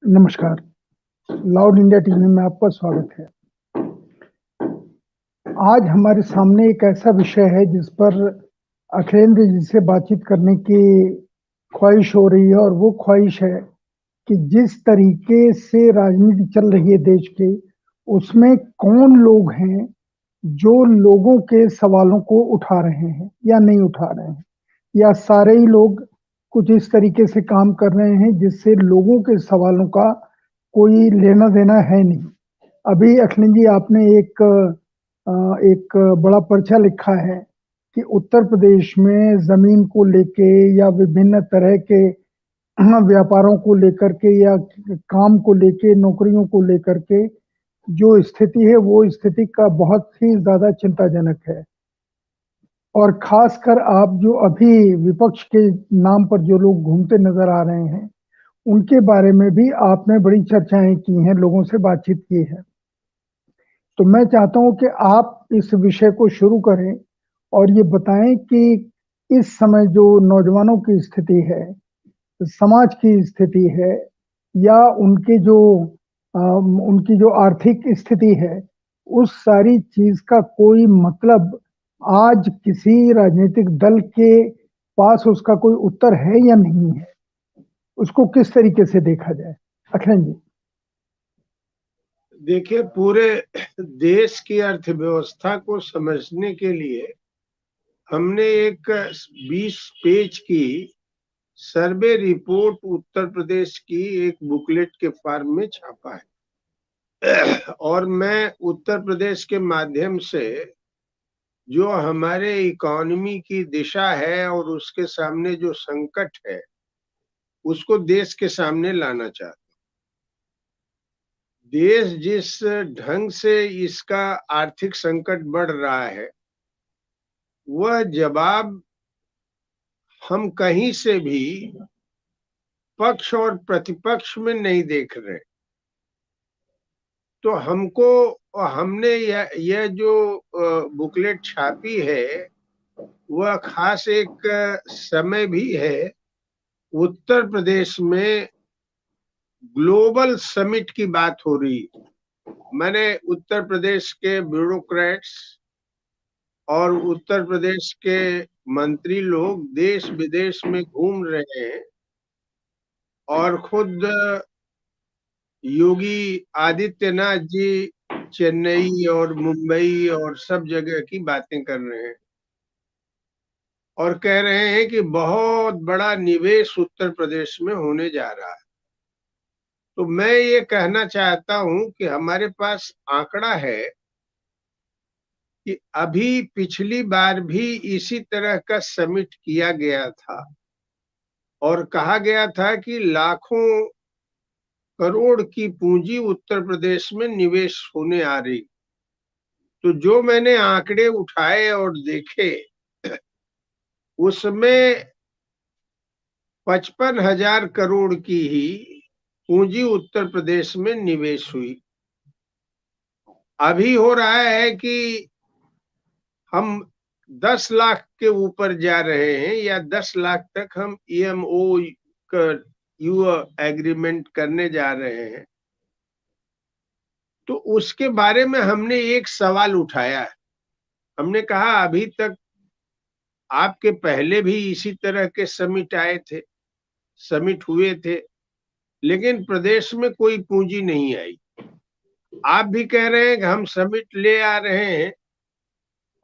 नमस्कार, loud India TV में आपका स्वागत है। आज हमारे सामने एक ऐसा विषय है जिस पर अखिलेंद्र जी से बातचीत करने की ख्वाहिश हो रही है और वो ख्वाहिश है कि जिस तरीके से राजनीति चल रही है देश की, उसमें कौन लोग हैं जो लोगों के सवालों को उठा रहे हैं या नहीं उठा रहे हैं, या सारे ही लोग कुछ इस तरीके से काम कर रहे हैं जिससे लोगों के सवालों का कोई लेना देना है नहीं। अभी अखिलेंद्र जी आपने एक बड़ा पर्चा लिखा है कि उत्तर प्रदेश में जमीन को लेके या विभिन्न तरह के व्यापारों को लेकर के या काम को लेके, नौकरियों को लेकर के जो स्थिति है वो स्थिति का बहुत ही ज्यादा चिंताजनक है। और खासकर आप जो अभी विपक्ष के नाम पर जो लोग घूमते नजर आ रहे हैं, उनके बारे में भी आपने बड़ी चर्चाएं की हैं, लोगों से बातचीत की है। तो मैं चाहता हूं कि आप इस विषय को शुरू करें और ये बताएं कि इस समय जो नौजवानों की स्थिति है, समाज की स्थिति है, या उनकी जो आर्थिक स्थिति है, उस सारी चीज का कोई मतलब आज किसी राजनीतिक दल के पास उसका कोई उत्तर है या नहीं है, उसको किस तरीके से देखा जाए? अखिलेंद्र जी। देखिए, पूरे देश की अर्थव्यवस्था को समझने के लिए हमने एक 20 पेज की सर्वे रिपोर्ट उत्तर प्रदेश की एक बुकलेट के फॉर्म में छापा है। और मैं उत्तर प्रदेश के माध्यम से जो हमारे इकोनॉमी की दिशा है और उसके सामने जो संकट है उसको देश के सामने लाना चाहता हूँ। देश जिस ढंग से इसका आर्थिक संकट बढ़ रहा है, वह जवाब हम कहीं से भी पक्ष और प्रतिपक्ष में नहीं देख रहे। तो हमने यह जो बुकलेट छापी है वह खास एक समय भी है। उत्तर प्रदेश में ग्लोबल समिट की बात हो रही। मैंने उत्तर प्रदेश के ब्यूरोक्रेट्स और उत्तर प्रदेश के मंत्री लोग देश विदेश में घूम रहे हैं और खुद योगी आदित्यनाथ जी चेन्नई और मुंबई और सब जगह की बातें कर रहे हैं और कह रहे हैं कि बहुत बड़ा निवेश उत्तर प्रदेश में होने जा रहा है। तो मैं ये कहना चाहता हूं कि हमारे पास आंकड़ा है कि अभी पिछली बार भी इसी तरह का समिट किया गया था और कहा गया था कि लाखों करोड़ की पूंजी उत्तर प्रदेश में निवेश होने आ रही। तो जो मैंने आंकड़े उठाए और देखे, उसमें 55,000 करोड़ की ही पूंजी उत्तर प्रदेश में निवेश हुई। अभी हो रहा है कि हम 10 लाख के ऊपर जा रहे हैं या 10 लाख तक हम ईएमओ यू एग्रीमेंट करने जा रहे हैं। तो उसके बारे में हमने एक सवाल उठाया है। हमने कहा अभी तक आपके पहले भी इसी तरह के समिट आए थे, समिट हुए थे, लेकिन प्रदेश में कोई पूंजी नहीं आई। आप भी कह रहे हैं कि हम समिट ले आ रहे हैं,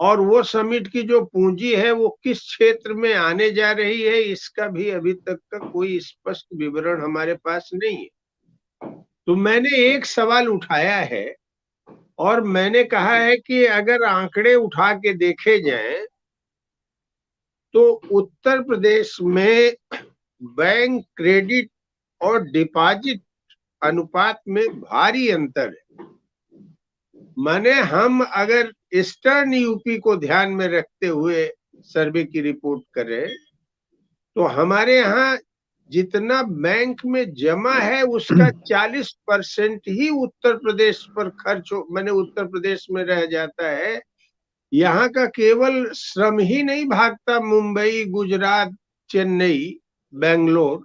और वो समिट की जो पूंजी है वो किस क्षेत्र में आने जा रही है इसका भी अभी तक का कोई स्पष्ट विवरण हमारे पास नहीं है। तो मैंने एक सवाल उठाया है और मैंने कहा है कि अगर आंकड़े उठा के देखे जाएं तो उत्तर प्रदेश में बैंक क्रेडिट और डिपॉजिट अनुपात में भारी अंतर है। माने हम अगर ईस्टर्न यूपी को ध्यान में रखते हुए सर्वे की रिपोर्ट करें तो हमारे यहाँ जितना बैंक में जमा है उसका 40% ही उत्तर प्रदेश पर खर्च हो, मैंने उत्तर प्रदेश में रह जाता है। यहाँ का केवल श्रम ही नहीं भागता मुंबई, गुजरात, चेन्नई, बेंगलोर।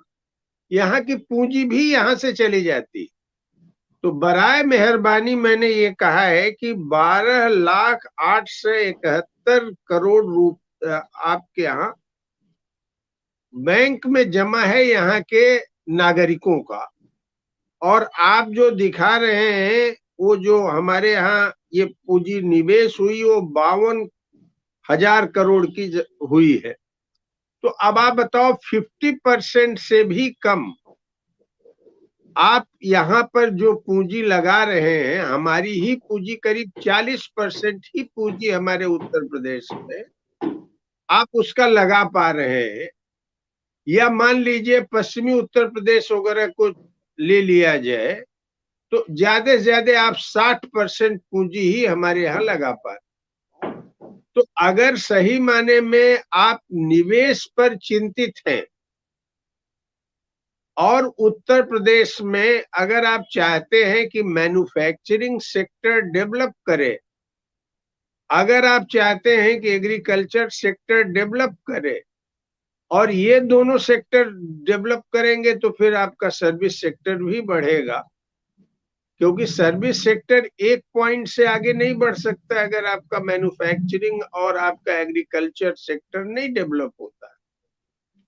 यहाँ की पूंजी भी यहाँ से चली जाती। तो बराए मेहरबानी मैंने ये कहा है कि 12,871 करोड़ आपके यहाँ बैंक में जमा है यहाँ के नागरिकों का, और आप जो दिखा रहे हैं वो जो हमारे यहाँ ये पूंजी निवेश हुई वो 52,000 करोड़ की हुई है। तो अब आप बताओ 50% से भी कम आप यहाँ पर जो पूंजी लगा रहे हैं, हमारी ही पूंजी करीब 40% ही पूंजी हमारे उत्तर प्रदेश में आप उसका लगा पा रहे हैं। या मान लीजिए पश्चिमी उत्तर प्रदेश वगैरह को ले लिया जाए तो ज्यादा से ज्यादा आप 60% पूंजी ही हमारे यहाँ लगा पा रहे। तो अगर सही माने में आप निवेश पर चिंतित हैं और उत्तर प्रदेश में अगर आप चाहते हैं कि मैन्युफैक्चरिंग सेक्टर डेवलप करे, अगर आप चाहते हैं कि एग्रीकल्चर सेक्टर डेवलप करे, और ये दोनों सेक्टर डेवलप करेंगे तो फिर आपका सर्विस सेक्टर भी बढ़ेगा, क्योंकि सर्विस सेक्टर एक पॉइंट से आगे नहीं बढ़ सकता अगर आपका मैन्युफैक्चरिंग और आपका एग्रीकल्चर सेक्टर नहीं डेवलप होता।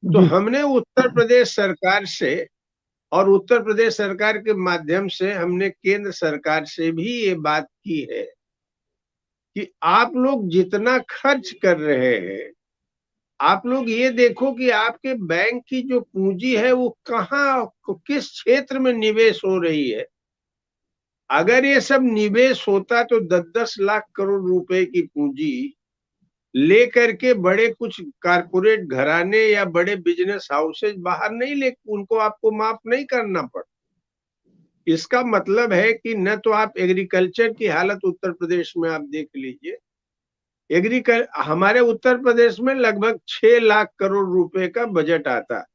तो हमने उत्तर प्रदेश सरकार से और उत्तर प्रदेश सरकार के माध्यम से हमने केंद्र सरकार से भी ये बात की है कि आप लोग जितना खर्च कर रहे हैं, आप लोग ये देखो कि आपके बैंक की जो पूंजी है वो कहाँ किस क्षेत्र में निवेश हो रही है। अगर ये सब निवेश होता तो 10-10 लाख करोड़ रुपए की पूंजी लेकर के बड़े कुछ कारपोरेट घराने या बड़े बिजनेस हाउसेज बाहर नहीं ले, उनको आपको माफ नहीं करना पड़ता। इसका मतलब है कि न तो आप एग्रीकल्चर की हालत उत्तर प्रदेश में आप देख लीजिए, हमारे उत्तर प्रदेश में लगभग 6 लाख करोड़ रुपए का बजट आता है।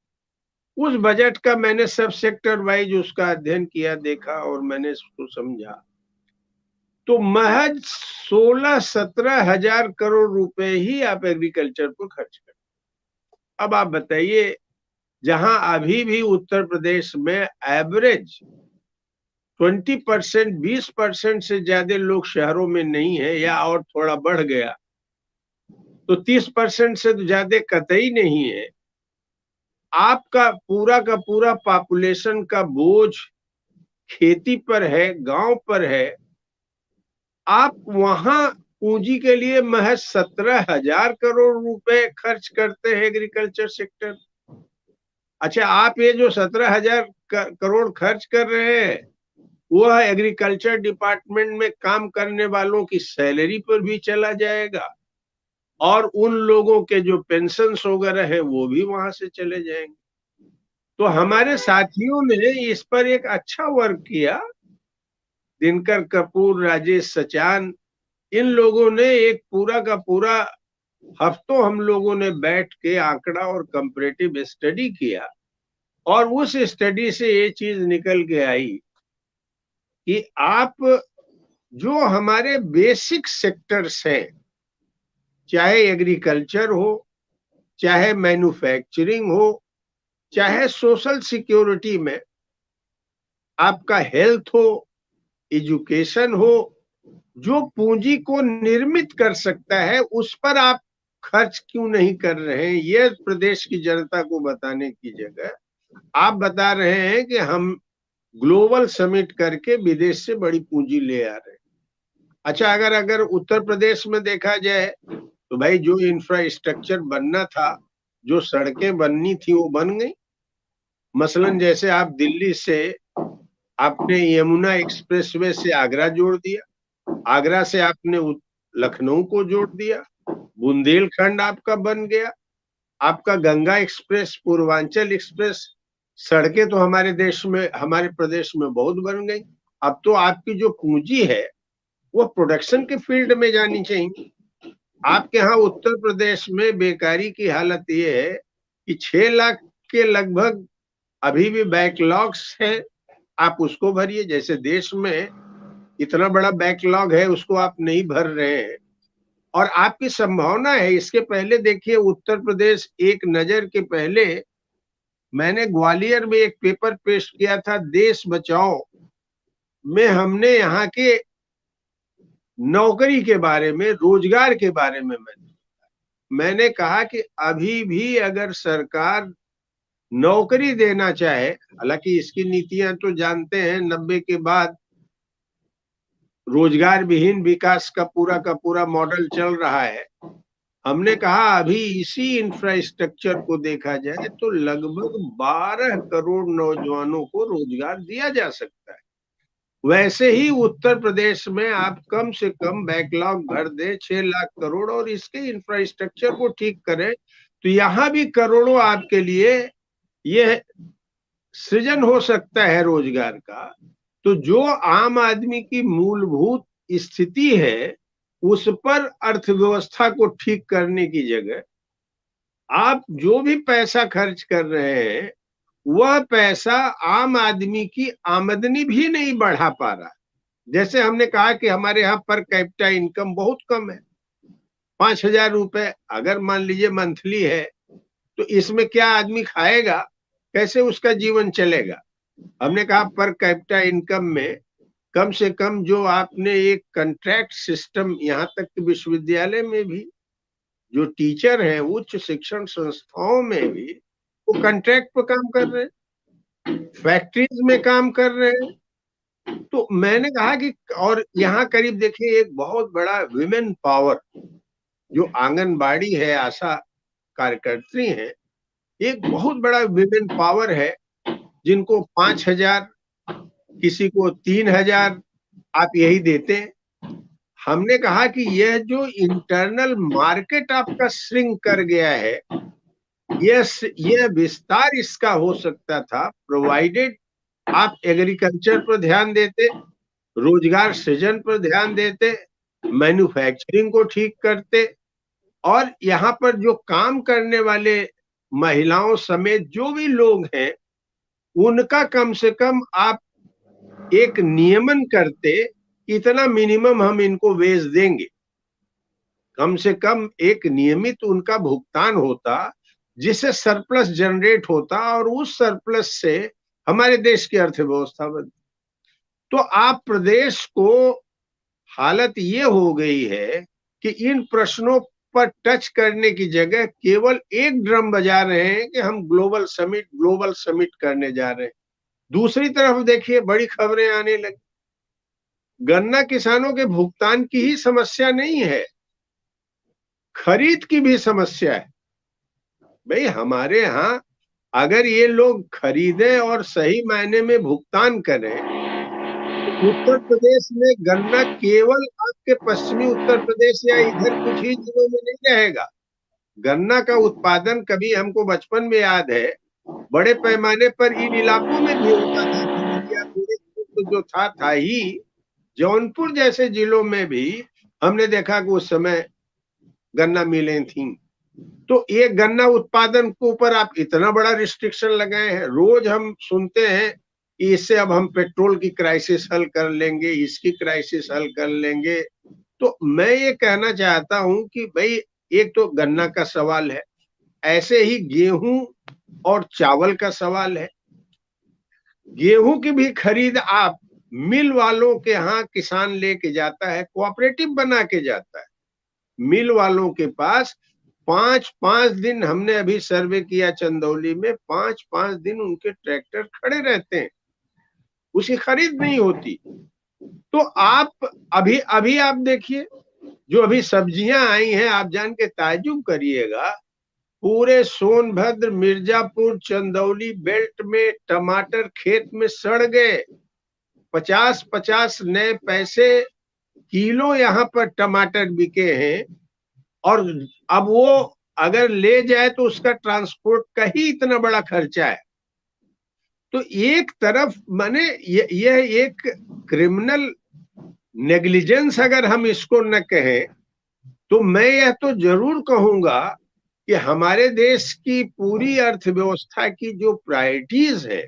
उस बजट का मैंने सब सेक्टर वाइज उसका अध्ययन किया, देखा और मैंने इसको समझा, तो महज 16-17 हजार करोड़ रुपए ही आप एग्रीकल्चर पर खर्च कर। अब आप बताइए, जहां अभी भी उत्तर प्रदेश में एवरेज 20%, 20% से ज्यादा लोग शहरों में नहीं है या और थोड़ा बढ़ गया तो 30% से तो ज्यादा कतई नहीं है। आपका का पूरा पॉपुलेशन का बोझ खेती पर है, गांव पर है। आप वहां पूंजी के लिए महज 17 हजार करोड़ रुपए खर्च करते हैं एग्रीकल्चर सेक्टर। अच्छा, आप ये जो 17 हजार करोड़ खर्च कर रहे हैं वह एग्रीकल्चर डिपार्टमेंट में काम करने वालों की सैलरी पर भी चला जाएगा, और उन लोगों के जो पेंशन वगैरह है वो भी वहां से चले जाएंगे। तो हमारे साथियों ने इस पर एक अच्छा वर्क किया, दिनकर कपूर, राजेश सचान, इन लोगों ने एक का पूरा हफ्तों हम लोगों ने बैठ के आंकड़ा और कंपैरेटिव स्टडी किया, और उस स्टडी से ये चीज निकल के आई कि आप जो हमारे बेसिक सेक्टर्स हैं, चाहे एग्रीकल्चर हो, चाहे मैन्युफैक्चरिंग हो, चाहे सोशल सिक्योरिटी में आपका हेल्थ हो, एजुकेशन हो, जो पूंजी को निर्मित कर सकता है उस पर आप खर्च क्यों नहीं कर रहे हैं? ये प्रदेश की जनता को बताने की जगह आप बता रहे हैं कि हम ग्लोबल समिट करके विदेश से बड़ी पूंजी ले आ रहे हैं। अच्छा, अगर उत्तर प्रदेश में देखा जाए तो भाई जो इंफ्रास्ट्रक्चर बनना था, जो सड़कें बननी थी वो बन गई। मसलन जैसे आप दिल्ली से आपने यमुना एक्सप्रेसवे से आगरा जोड़ दिया, आगरा से आपने लखनऊ को जोड़ दिया, बुंदेलखंड आपका बन गया, आपका गंगा एक्सप्रेस, पूर्वांचल एक्सप्रेस, सड़कें तो हमारे देश में, हमारे प्रदेश में बहुत बन गई। अब तो आपकी जो पूंजी है वो प्रोडक्शन के फील्ड में जानी चाहिए। आपके यहाँ उत्तर प्रदेश में बेकारी की हालत ये है कि 6 लाख के लगभग अभी भी बैकलॉग्स है, आप उसको भरिए। जैसे देश में इतना बड़ा बैकलॉग है उसको आप नहीं भर रहे हैं, और आपकी संभावना है। इसके पहले देखिए उत्तर प्रदेश एक नजर के पहले मैंने ग्वालियर में एक पेपर पेश किया था, देश बचाओ में हमने यहाँ के नौकरी के बारे में, रोजगार के बारे में मैंने कहा कि अभी भी अगर सरकार नौकरी देना चाहे, हालांकि इसकी नीतियां तो जानते हैं 90 के बाद रोजगार विहीन विकास का पूरा मॉडल चल रहा है। हमने कहा अभी इसी इंफ्रास्ट्रक्चर को देखा जाए तो लगभग 12 करोड़ नौजवानों को रोजगार दिया जा सकता है। वैसे ही उत्तर प्रदेश में आप कम से कम बैकलॉग भर दे 6 लाख करोड़ और इसके इंफ्रास्ट्रक्चर को ठीक करें तो यहाँ भी करोड़ों आपके लिए यह सृजन हो सकता है रोजगार का। तो जो आम आदमी की मूलभूत स्थिति है उस पर अर्थव्यवस्था को ठीक करने की जगह आप जो भी पैसा खर्च कर रहे हैं वह पैसा आम आदमी की आमदनी भी नहीं बढ़ा पा रहा। जैसे हमने कहा कि हमारे यहाँ पर कैपिटा इनकम बहुत कम है, 5,000 रुपए अगर मान लीजिए मंथली है, तो इसमें क्या आदमी खाएगा, कैसे उसका जीवन चलेगा। हमने कहा पर कैपिटा इनकम में कम से कम जो आपने एक कॉन्ट्रैक्ट सिस्टम, यहाँ तक कि विश्वविद्यालय में भी जो टीचर हैं उच्च शिक्षण संस्थाओं में भी वो कॉन्ट्रैक्ट पर काम कर रहे हैं, फैक्ट्रीज में काम कर रहे हैं। तो मैंने कहा कि और यहाँ करीब देखिए एक बहुत बड़ा विमेन पावर जो आंगनबाड़ी है, आशा कार्यकर्त्री है, एक बहुत बड़ा विमेन पावर है जिनको 5,000 किसी को 3,000 आप यही देते हैं। हमने कहा कि यह जो इंटरनल मार्केट आपका श्रिंक कर गया है, यह विस्तार इसका हो सकता था प्रोवाइडेड आप एग्रीकल्चर पर ध्यान देते, रोजगार सृजन पर ध्यान देते, मैन्युफैक्चरिंग को ठीक करते और यहाँ पर जो काम करने वाले महिलाओं समेत जो भी लोग हैं उनका कम से कम आप एक नियमन करते, इतना मिनिमम हम इनको वेज देंगे, कम से कम एक नियमित उनका भुगतान होता जिससे सरप्लस जनरेट होता और उस सरप्लस से हमारे देश की अर्थव्यवस्था बनती। तो आप प्रदेश को हालत ये हो गई है कि इन प्रश्नों पर टच करने की जगह केवल एक ड्रम बजा रहे हैं कि हम ग्लोबल समिट करने जा रहे हैं। दूसरी तरफ देखिए बड़ी खबरें आने लगी, गन्ना किसानों के भुगतान की ही समस्या नहीं है, खरीद की भी समस्या है। भाई हमारे यहाँ अगर ये लोग खरीदें और सही मायने में भुगतान करें, उत्तर प्रदेश में गन्ना केवल आपके पश्चिमी उत्तर प्रदेश या इधर कुछ ही जिलों में नहीं रहेगा। गन्ना का उत्पादन कभी हमको बचपन में याद है बड़े पैमाने पर इन इलाकों में भी होता था, तो जो था ही जौनपुर जैसे जिलों में भी हमने देखा कि उस समय गन्ना मिलें थी। तो ये गन्ना उत्पादन के ऊपर आप इतना बड़ा रिस्ट्रिक्शन लगाए हैं। रोज हम सुनते हैं कि इससे अब हम पेट्रोल की क्राइसिस हल कर लेंगे, इसकी क्राइसिस हल कर लेंगे। तो मैं ये कहना चाहता हूं कि भाई एक तो गन्ना का सवाल है, ऐसे ही गेहूं और चावल का सवाल है। गेहूं की भी खरीद आप मिल वालों के यहाँ किसान लेके जाता है, कोऑपरेटिव बना के जाता है। मिल वालों के पास 5-5 दिन, हमने अभी सर्वे किया चंदौली में, 5-5 दिन उनके ट्रैक्टर खड़े रहते हैं, उसकी खरीद नहीं होती। तो आप अभी अभी आप देखिए जो अभी सब्जियां आई हैं, आप जान के ताज्जुब करिएगा, पूरे सोनभद्र, मिर्जापुर, चंदौली बेल्ट में टमाटर खेत में सड़ गए। 50-50 नए पैसे किलो यहाँ पर टमाटर बिके हैं और अब वो अगर ले जाए तो उसका ट्रांसपोर्ट का ही इतना बड़ा खर्चा है। तो एक तरफ माने यह एक क्रिमिनल नेग्लिजेंस अगर हम इसको न कहें तो मैं यह तो जरूर कहूंगा कि हमारे देश की पूरी अर्थव्यवस्था की जो प्रायोरिटीज है,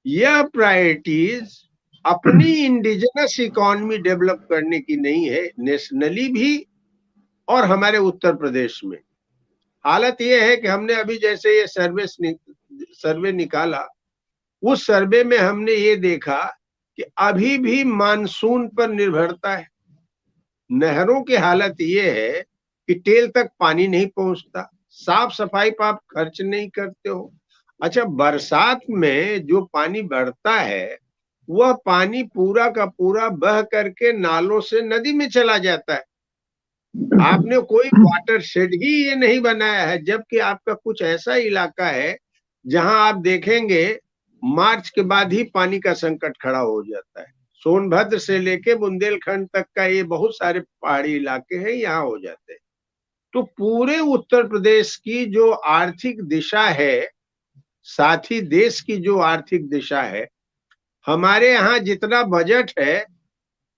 यह प्रायोरिटीज अपनी इंडिजिनस इकोनॉमी डेवलप करने की नहीं है, नेशनली भी और हमारे उत्तर प्रदेश में। हालत यह है कि हमने अभी जैसे ये सर्विस सर्वे निकाला, उस सर्वे में हमने ये देखा कि अभी भी मानसून पर निर्भरता है। नहरों की हालत ये है कि टेल तक पानी नहीं पहुंचता, साफ सफाई पर आप खर्च नहीं करते हो। अच्छा, बरसात में जो पानी बढ़ता है वह पानी पूरा का पूरा बह करके नालों से नदी में चला जाता है। आपने कोई वाटर शेड ही ये नहीं बनाया है, जबकि आपका कुछ ऐसा इलाका है जहां आप देखेंगे मार्च के बाद ही पानी का संकट खड़ा हो जाता है। सोनभद्र से लेके बुंदेलखंड तक का ये बहुत सारे पहाड़ी इलाके हैं, यहाँ हो जाते हैं। तो पूरे उत्तर प्रदेश की जो आर्थिक दिशा है, साथ ही देश की जो आर्थिक दिशा है, हमारे यहाँ जितना बजट है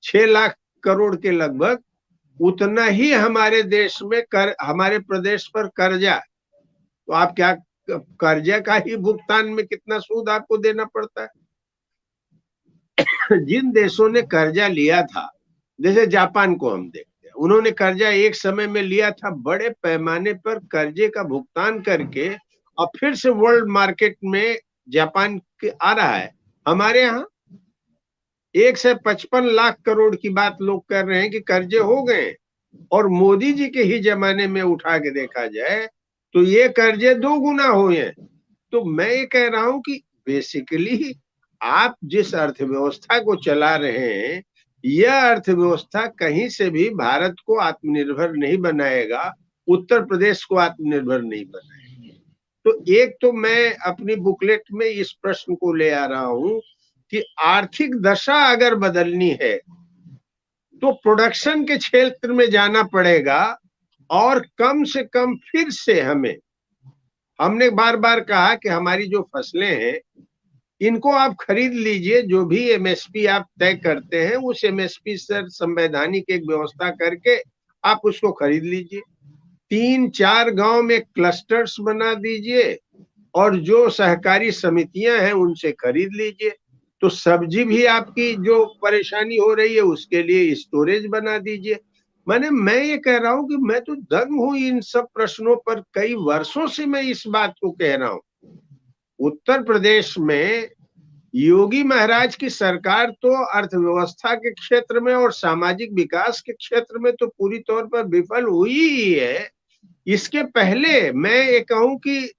6 लाख करोड़ के लगभग, उतना ही हमारे देश में हमारे प्रदेश पर कर्जा। तो आप क्या, कर्जा का ही भुगतान में कितना सूद आपको देना पड़ता है। जिन देशों ने कर्जा लिया था, जैसे जापान को हम देखते हैं, उन्होंने कर्जा एक समय में लिया था, बड़े पैमाने पर कर्जे का भुगतान करके और फिर से वर्ल्ड मार्केट में जापान के आ रहा है। हमारे यहाँ 155 लाख करोड़ की बात लोग कर रहे हैं कि कर्जे हो गए, और मोदी जी के ही जमाने में उठा के देखा जाए तो ये कर्जे 2 गुना हुए हैं। तो मैं ये कह रहा हूं कि बेसिकली आप जिस अर्थव्यवस्था को चला रहे हैं, यह अर्थव्यवस्था कहीं से भी भारत को आत्मनिर्भर नहीं बनाएगा, उत्तर प्रदेश को आत्मनिर्भर नहीं बनाएगा। तो एक तो मैं अपनी बुकलेट में इस प्रश्न को ले आ रहा हूं कि आर्थिक दशा अगर बदलनी है तो प्रोडक्शन के क्षेत्र में जाना पड़ेगा, और कम से कम फिर से हमने बार बार कहा कि हमारी जो फसलें हैं इनको आप खरीद लीजिए, जो भी एमएसपी आप तय करते हैं उस एमएसपी से संवैधानिक एक व्यवस्था करके आप उसको खरीद लीजिए। 3-4 गांव में क्लस्टर्स बना दीजिए और जो सहकारी समितियां हैं उनसे खरीद लीजिए। तो सब्जी भी आपकी जो परेशानी हो रही है उसके लिए स्टोरेज बना दीजिए। मैं ये कह रहा हूं कि मैं तो दंग हूं इन सब प्रश्नों पर, कई वर्षों से मैं इस बात को कह रहा हूं। उत्तर प्रदेश में योगी महाराज की सरकार तो अर्थव्यवस्था के क्षेत्र में और सामाजिक विकास के क्षेत्र में तो पूरी तौर पर विफल हुई ही है। इसके पहले मैं ये कहूं कि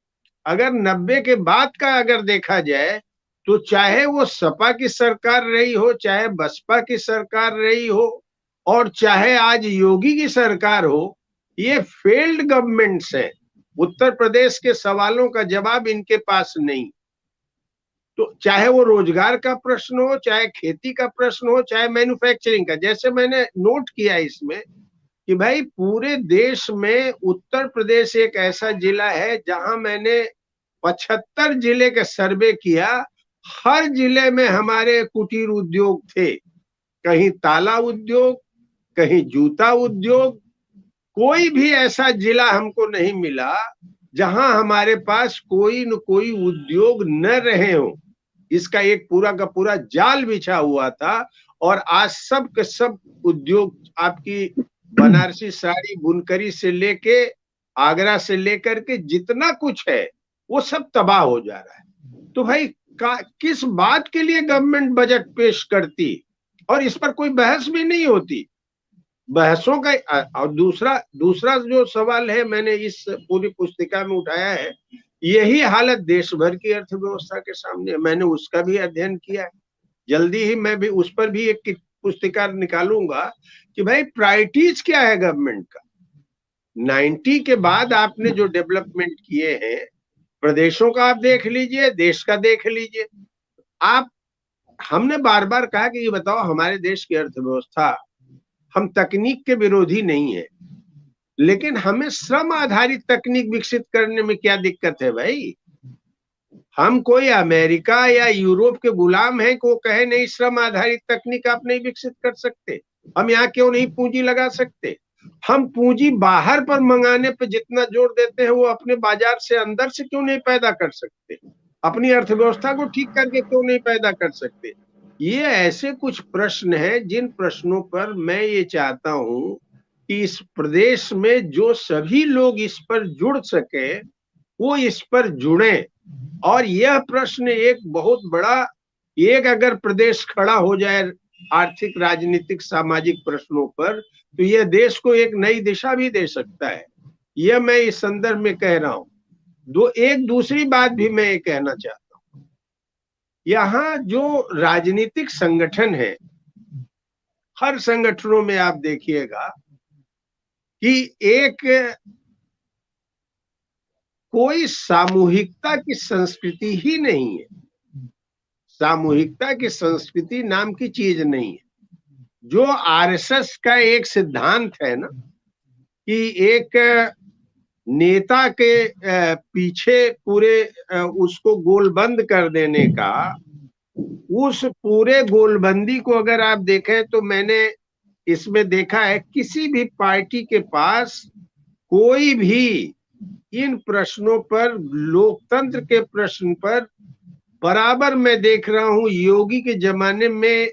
अगर 90 के बाद का अगर देखा जाए तो चाहे वो सपा की सरकार रही हो, चाहे बसपा की सरकार रही हो, और चाहे आज योगी की सरकार हो, ये फेल्ड गवर्नमेंट्स हैं। उत्तर प्रदेश के सवालों का जवाब इनके पास नहीं। तो चाहे वो रोजगार का प्रश्न हो, चाहे खेती का प्रश्न हो, चाहे मैन्युफैक्चरिंग का, जैसे मैंने नोट किया इसमें कि भाई पूरे देश में उत्तर प्रदेश एक ऐसा जिला है जहां मैंने 75 जिले का सर्वे किया, हर जिले में हमारे कुटीर उद्योग थे। कहीं ताला उद्योग, कहीं जूता उद्योग, कोई भी ऐसा जिला हमको नहीं मिला जहां हमारे पास कोई न कोई उद्योग न रहे हो। इसका एक पूरा का पूरा जाल बिछा हुआ था, और आज सब के सब उद्योग, आपकी बनारसी साड़ी बुनकरी से लेके आगरा से लेकर के जितना कुछ है वो सब तबाह हो जा रहा है। तो भाई किस बात के लिए गवर्नमेंट बजट पेश करती, और इस पर कोई बहस भी नहीं होती। बहसों का और दूसरा जो सवाल है मैंने इस पूरी पुस्तिका में उठाया है, यही हालत देश भर की अर्थव्यवस्था के सामने। मैंने उसका भी अध्ययन किया है, जल्दी ही मैं भी उस पर भी एक पुस्तिका निकालूंगा कि भाई प्रायोरिटीज क्या है गवर्नमेंट का। 90 के बाद आपने जो डेवलपमेंट किए हैं, प्रदेशों का आप देख लीजिए, देश का देख लीजिए। हमने बार बार कहा कि ये बताओ, हमारे देश की अर्थव्यवस्था, हम तकनीक के विरोधी नहीं है, लेकिन हमें श्रम आधारित तकनीक विकसित करने में क्या दिक्कत है भाई। हम कोई अमेरिका या यूरोप के गुलाम हैं कि वो कहे नहीं श्रम आधारित तकनीक आप नहीं विकसित कर सकते। हम यहाँ क्यों नहीं पूंजी लगा सकते। हम पूंजी बाहर पर मंगाने पर जितना जोर देते हैं वो अपने बाजार से अंदर से क्यों नहीं पैदा कर सकते। अपनी अर्थव्यवस्था को ठीक करके क्यों नहीं पैदा कर सकते। ये ऐसे कुछ प्रश्न हैं जिन प्रश्नों पर मैं ये चाहता हूं कि इस प्रदेश में जो सभी लोग इस पर जुड़ सके वो इस पर जुड़े, और यह प्रश्न एक बहुत बड़ा, एक अगर प्रदेश खड़ा हो जाए आर्थिक, राजनीतिक, सामाजिक प्रश्नों पर, तो यह देश को एक नई दिशा भी दे सकता है। यह मैं इस संदर्भ में कह रहा हूं। एक दूसरी बात भी मैं ये कहना चाहता हूं, यहाँ जो राजनीतिक संगठन है, हर संगठनों में आप देखिएगा कि एक कोई सामूहिकता की संस्कृति ही नहीं है। सामूहिकता की संस्कृति नाम की चीज नहीं है। जो आरएसएस का एक सिद्धांत है ना, कि एक नेता के पीछे पूरे उसको गोलबंद कर देने का, उस पूरे गोलबंदी को अगर आप देखें तो मैंने इसमें देखा है, किसी भी पार्टी के पास कोई भी इन प्रश्नों पर, लोकतंत्र के प्रश्न पर, बराबर मैं देख रहा हूं योगी के जमाने में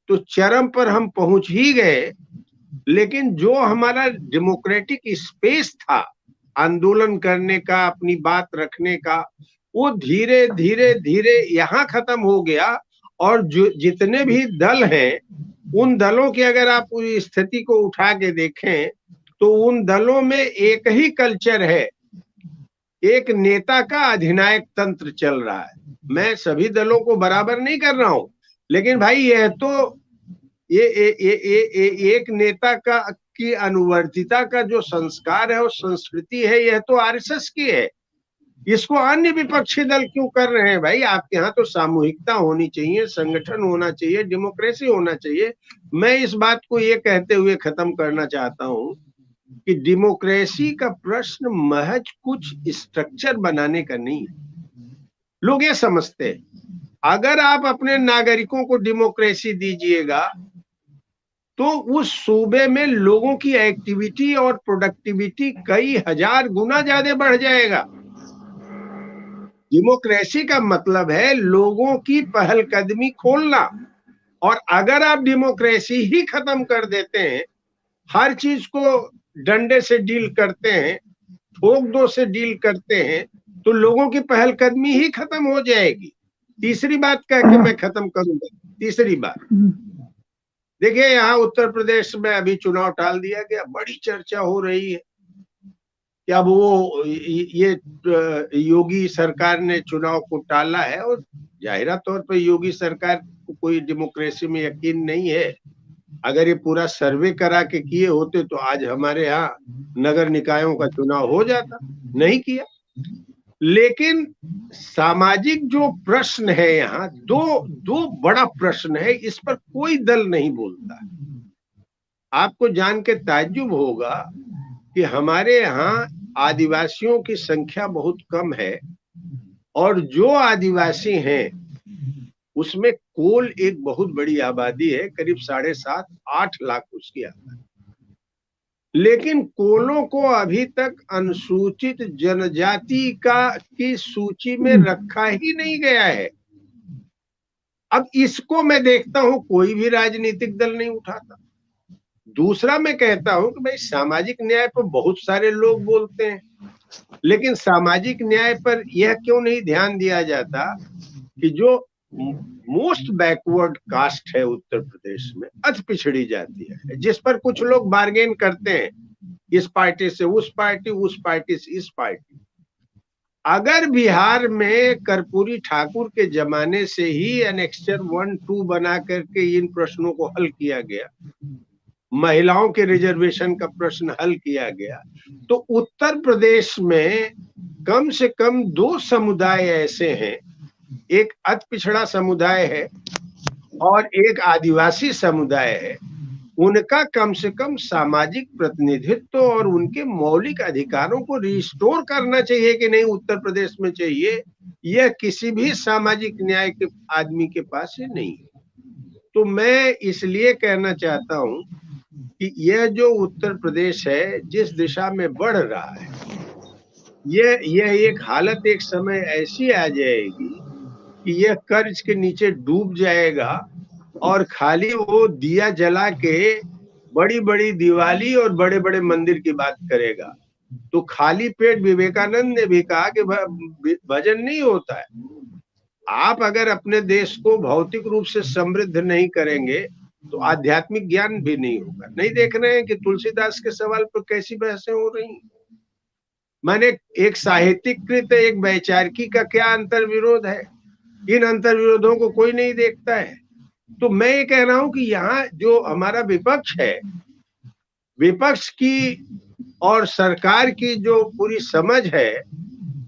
तो चरम पर हम पहुंच ही गए, लेकिन जो हमारा डेमोक्रेटिक स्पेस था आंदोलन करने का, अपनी बात रखने का, वो धीरे धीरे धीरे यहाँ खत्म हो गया। और जो जितने भी दल हैं, उन दलों की अगर आप पूरी स्थिति को उठा के देखें तो उन दलों में एक ही कल्चर है, एक नेता का अधिनायक तंत्र चल रहा है। मैं सभी दलों को बराबर नहीं कर रहा हूं, लेकिन भाई यह तो ये एक नेता का की अनुवर्तिता का जो संस्कार है और संस्कृति है, यह तो आरएसएस की है। इसको अन्य विपक्षी दल क्यों कर रहे हैं? भाई आपके यहाँ तो सामूहिकता होनी चाहिए, संगठन होना चाहिए, डेमोक्रेसी होना चाहिए। मैं इस बात को ये कहते हुए खत्म करना चाहता हूं कि डेमोक्रेसी का प्रश्न महज कुछ स्ट्रक्चर बनाने का नहीं है। लोग ये समझते हैं अगर आप अपने नागरिकों को डेमोक्रेसी दीजिएगा तो उस सूबे में लोगों की एक्टिविटी और प्रोडक्टिविटी कई हजार गुना ज्यादा बढ़ जाएगा। डेमोक्रेसी का मतलब है लोगों की पहलकदमी खोलना, और अगर आप डेमोक्रेसी ही खत्म कर देते हैं, हर चीज को डंडे से डील करते हैं, ठोक दो से डील करते हैं, तो लोगों की पहलकदमी ही खत्म हो जाएगी। तीसरी बात कह के मैं खत्म करूंगा। तीसरी बात, देखिए यहाँ उत्तर प्रदेश में अभी चुनाव टाल दिया गया, बड़ी चर्चा हो रही है कि अब वो ये योगी सरकार ने चुनाव को टाला है, और जाहिरा तौर पर योगी सरकार को कोई डेमोक्रेसी में यकीन नहीं है। अगर ये पूरा सर्वे करा के किए होते तो आज हमारे यहाँ नगर निकायों का चुनाव हो जाता, नहीं किया। लेकिन सामाजिक जो प्रश्न है यहाँ, दो बड़ा प्रश्न है, इस पर कोई दल नहीं बोलता। आपको जान के ताज्जुब होगा कि हमारे यहाँ आदिवासियों की संख्या बहुत कम है, और जो आदिवासी हैं उसमें कोल एक बहुत बड़ी आबादी है, करीब 7.5-8 लाख उसकी आबादी। लेकिन कोलों को अभी तक अनुसूचित जनजाति की सूची में रखा ही नहीं गया है। अब इसको मैं देखता हूं कोई भी राजनीतिक दल नहीं उठाता। दूसरा मैं कहता हूं कि भाई सामाजिक न्याय पर बहुत सारे लोग बोलते हैं, लेकिन सामाजिक न्याय पर यह क्यों नहीं ध्यान दिया जाता कि जो मोस्ट बैकवर्ड कास्ट है उत्तर प्रदेश में, अति पिछड़ी जाती है, जिस पर कुछ लोग बार्गेन करते हैं, इस पार्टी से उस पार्टी, उस पार्टी से इस पार्टी। अगर बिहार में कर्पूरी ठाकुर के जमाने से ही एनेक्सचर 1-2 बना करके इन प्रश्नों को हल किया गया, महिलाओं के रिजर्वेशन का प्रश्न हल किया गया, तो उत्तर प्रदेश में कम से कम 2 समुदाय ऐसे हैं, एक अति पिछड़ा समुदाय है और एक आदिवासी समुदाय है। उनका कम से कम सामाजिक प्रतिनिधित्व और उनके मौलिक अधिकारों को रिस्टोर करना चाहिए कि नहीं उत्तर प्रदेश में चाहिए, यह किसी भी सामाजिक न्याय के आदमी के पास ही नहीं है। तो मैं इसलिए कहना चाहता हूं कि यह जो उत्तर प्रदेश है जिस दिशा में बढ़ रहा है, यह एक हालत एक समय ऐसी आ जाएगी कि यह कर्ज के नीचे डूब जाएगा और खाली वो दिया जला के बड़ी बड़ी दिवाली और बड़े बड़े मंदिर की बात करेगा। तो खाली पेट विवेकानंद ने भी कहा कि भजन नहीं होता है। आप अगर अपने देश को भौतिक रूप से समृद्ध नहीं करेंगे तो आध्यात्मिक ज्ञान भी नहीं होगा। नहीं देख रहे हैं कि तुलसीदास के सवाल पर कैसी बहसें हो रही हैं। माने एक साहित्यिक एक वैचारिकी का क्या अंतर विरोध है। इन अंतर विरोधों को कोई नहीं देखता है। तो मैं ये कह रहा हूं कि यहाँ जो हमारा विपक्ष है, विपक्ष की और सरकार की जो पूरी समझ है,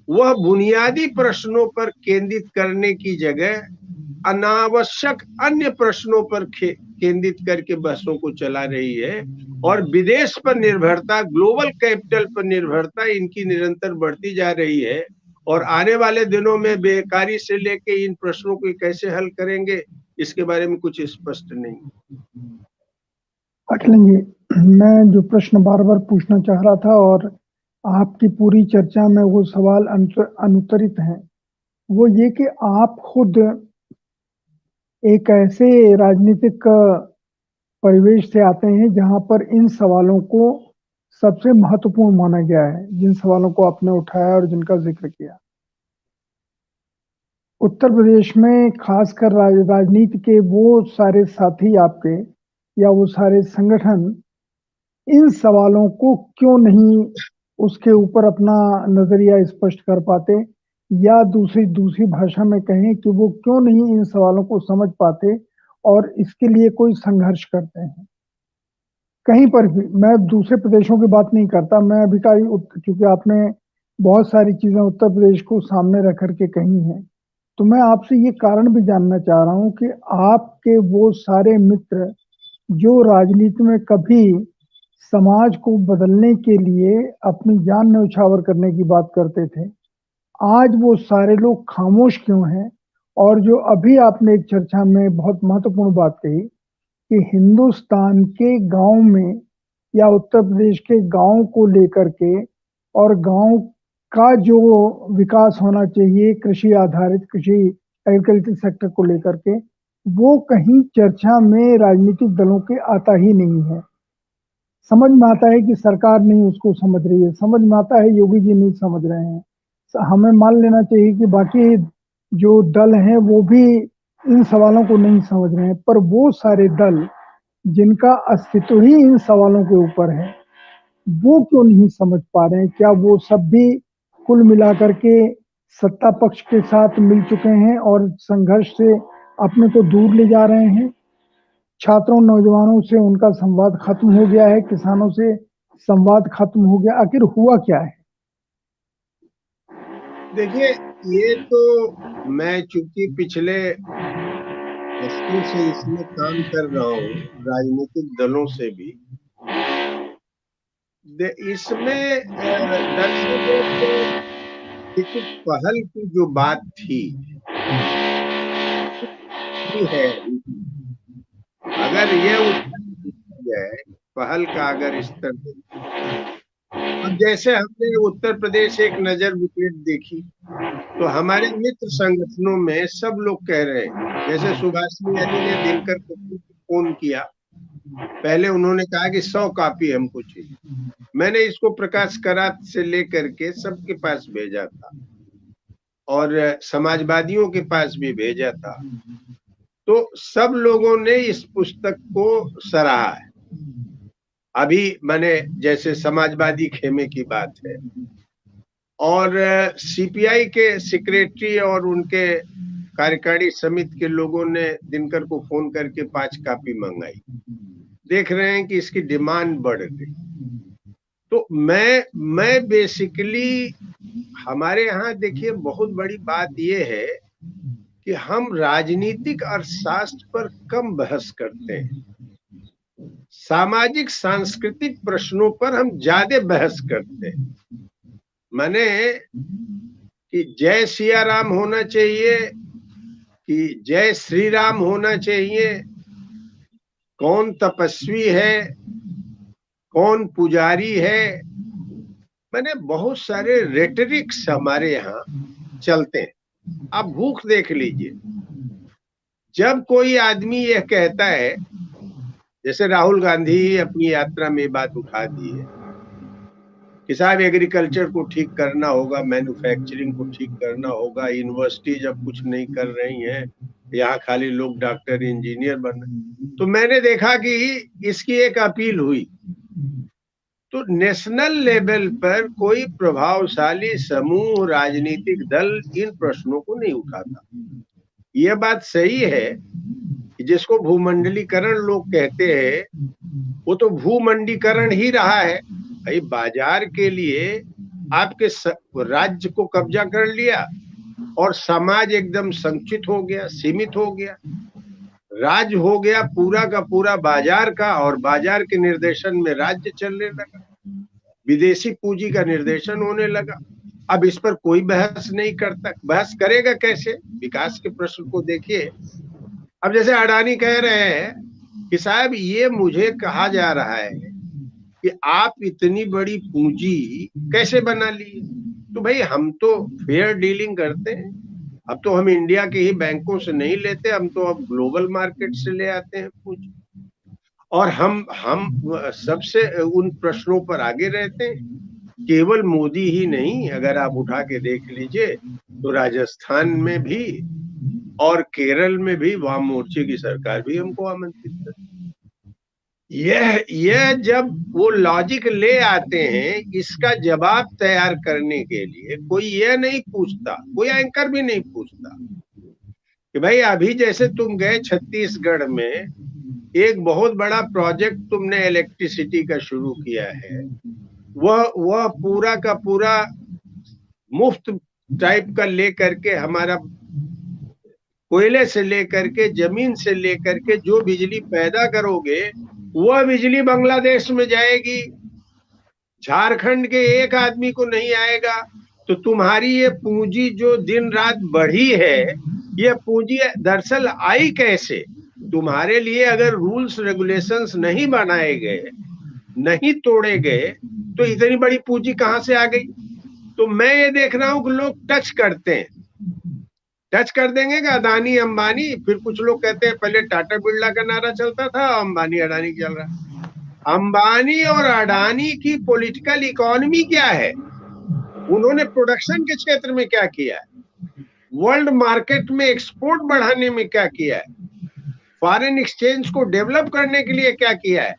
वह बुनियादी प्रश्नों पर केंद्रित करने की जगह अनावश्यक अन्य प्रश्नों पर केंद्रित करके बहसों को चला रही है। और विदेश पर निर्भरता, ग्लोबल कैपिटल पर निर्भरता इनकी निरंतर बढ़ती जा रही है। और आने वाले दिनों में बेकारी से लेके इन प्रश्नों को कैसे हल करेंगे, इसके बारे में कुछ स्पष्ट नहीं। अखिलेश जी, मैं जो प्रश्न बार बार पूछना चाह रहा था और आपकी पूरी चर्चा में वो सवाल अनुत्तरित हैं, वो ये कि आप खुद एक ऐसे राजनीतिक परिवेश से आते हैं जहां पर इन सवालों को सबसे महत्वपूर्ण माना गया है, जिन सवालों को आपने उठाया और जिनका जिक्र किया। उत्तर प्रदेश में खासकर राजनीति के वो सारे साथी आपके या वो सारे संगठन इन सवालों को क्यों नहीं उसके ऊपर अपना नजरिया स्पष्ट कर पाते, या दूसरी भाषा में कहें कि वो क्यों नहीं इन सवालों को समझ पाते और इसके लिए कोई संघर्ष करते हैं। कहीं पर भी, मैं दूसरे प्रदेशों की बात नहीं करता, मैं अभी का क्योंकि आपने बहुत सारी चीजें उत्तर प्रदेश को सामने रख करके कही हैं, तो मैं आपसे ये कारण भी जानना चाह रहा हूं कि आपके वो सारे मित्र जो राजनीति में कभी समाज को बदलने के लिए अपनी जान न्यौछावर करने की बात करते थे, आज वो सारे लोग खामोश क्यों हैं? और जो अभी आपने एक चर्चा में बहुत महत्वपूर्ण बात कही कि हिंदुस्तान के गांव में या उत्तर प्रदेश के गांव को लेकर के और गांव का जो विकास होना चाहिए कृषि आधारित, कृषि एग्रीकल्चर सेक्टर को लेकर के, वो कहीं चर्चा में राजनीतिक दलों के आता ही नहीं है। समझ में आता है कि सरकार नहीं उसको समझ रही है, समझ में आता है योगी जी नहीं समझ रहे हैं। हमें मान लेना चाहिए कि बाकी जो दल हैं वो भी इन सवालों को नहीं समझ रहे हैं, पर वो सारे दल जिनका अस्तित्व ही इन सवालों के ऊपर है, वो क्यों नहीं समझ पा रहे हैं? क्या वो सब भी कुल मिलाकर के सत्ता पक्ष के साथ मिल चुके हैं और संघर्ष से अपने को दूर ले जा रहे हैं? छात्रों नौजवानों से उनका संवाद खत्म हो गया है, किसानों से संवाद खत्म हो गया, आखिर हुआ क्या है? देखिए, ये तो मैं चूंकि पिछले दशकों से इसमें काम कर रहा हूँ, राजनीतिक दलों से भी, इसमें दरअसल एक पहल की जो बात थी है, अगर ये है पहल का अगर स्तर, अब जैसे हमने उत्तर प्रदेश एक नजर विकेट देखी, तो हमारे मित्र संगठनों में सब लोग कह रहे हैं, जैसे सुभाषिनी अली ने दिनकर को फोन किया, पहले उन्होंने कहा कि 100 कॉपी हमको चाहिए। मैंने इसको प्रकाश करात से लेकर के सबके पास भेजा था और समाजवादियों के पास भी भेजा था, तो सब लोगों ने इस पुस्तक को सराहा है। अभी मैंने जैसे समाजवादी खेमे की बात है, और सीपीआई के सेक्रेटरी और उनके कार्यकारिणी समिति के लोगों ने दिनकर को फोन करके 5 कॉपी मंगाई। देख रहे हैं कि इसकी डिमांड बढ़ गई। तो मैं बेसिकली, हमारे यहाँ देखिए बहुत बड़ी बात यह है कि हम राजनीतिक अर्थशास्त्र पर कम बहस करते हैं, सामाजिक सांस्कृतिक प्रश्नों पर हम ज्यादा बहस करते हैं। माने कि जय सिया राम होना चाहिए कि जय श्री राम होना चाहिए, कौन तपस्वी है, कौन पुजारी है, मैंने बहुत सारे रेटरिक्स हमारे यहाँ चलते हैं। आप भूख देख लीजिए, जब कोई आदमी यह कहता है, जैसे राहुल गांधी अपनी यात्रा में बात उठा दी है कि साहब एग्रीकल्चर को ठीक करना होगा, मैन्युफैक्चरिंग को ठीक करना होगा, यूनिवर्सिटी जब कुछ नहीं कर रही हैं, यहाँ खाली लोग डॉक्टर इंजीनियर बन रहे। तो मैंने देखा कि इसकी एक अपील हुई, तो नेशनल लेवल पर कोई प्रभावशाली समूह, राजनीतिक दल इन प्रश्नों को नहीं उठाता। यह बात सही है कि जिसको भूमंडलीकरण लोग कहते हैं, वो तो भूमंडलीकरण ही रहा है। भाई बाजार के लिए आपके राज्य को कब्जा कर लिया और समाज एकदम संकुचित हो गया, सीमित हो गया। राज्य हो गया पूरा का पूरा बाजार का, और बाजार के निर्देशन में राज्य चलने लगा, विदेशी पूंजी का निर्देशन होने लगा। अब इस पर कोई बहस नहीं करता। बहस करेगा कैसे? विकास के प्रश्न को देखिए। अब जैसे अडानी कह रहे हैं कि साहब ये मुझे कहा जा रहा है कि आप इतनी बड़ी पूंजी कैसे बना लिए। तो भाई हम तो फेयर डीलिंग करते हैं। अब तो हम इंडिया के ही बैंकों से नहीं लेते, हम तो अब ग्लोबल मार्केट से ले आते हैं पूंजी, और हम सबसे उन प्रश्नों पर आगे रहते हैं। केवल मोदी ही नहीं, अगर आप उठा के देख लीजिए तो राजस्थान में भी और केरल में भी वाम मोर्चे की सरकार भी हमको आमंत्रित करती है। यह जब वो लॉजिक ले आते हैं, इसका जवाब तैयार करने के लिए कोई यह नहीं पूछता, कोई एंकर भी नहीं पूछता कि भाई अभी जैसे तुम गए छत्तीसगढ़ में, एक बहुत बड़ा प्रोजेक्ट तुमने इलेक्ट्रिसिटी का शुरू किया है, वह पूरा का पूरा मुफ्त टाइप का लेकर के, हमारा कोयले से लेकर के, जमीन से लेकर के जो बिजली पैदा करोगे वह बिजली बांग्लादेश में जाएगी, झारखंड के एक आदमी को नहीं आएगा। तो तुम्हारी ये पूंजी जो दिन रात बढ़ी है, ये पूंजी दरअसल आई कैसे? तुम्हारे लिए अगर रूल्स रेगुलेशंस नहीं बनाए गए, नहीं तोड़े गए, तो इतनी बड़ी पूंजी कहां से आ गई? तो मैं ये देख रहा हूं कि लोग टच करते हैं, टच कर देंगे कि अदानी अंबानी, फिर कुछ लोग कहते हैं पहले टाटा बिरला का नारा चलता था, अंबानी अडानी चल रहा है। अंबानी और अडानी की पॉलिटिकल इकोनॉमी क्या है? उन्होंने प्रोडक्शन के क्षेत्र में क्या किया है? वर्ल्ड मार्केट में एक्सपोर्ट बढ़ाने में क्या किया है? फॉरेन एक्सचेंज को डेवलप करने के लिए क्या किया है?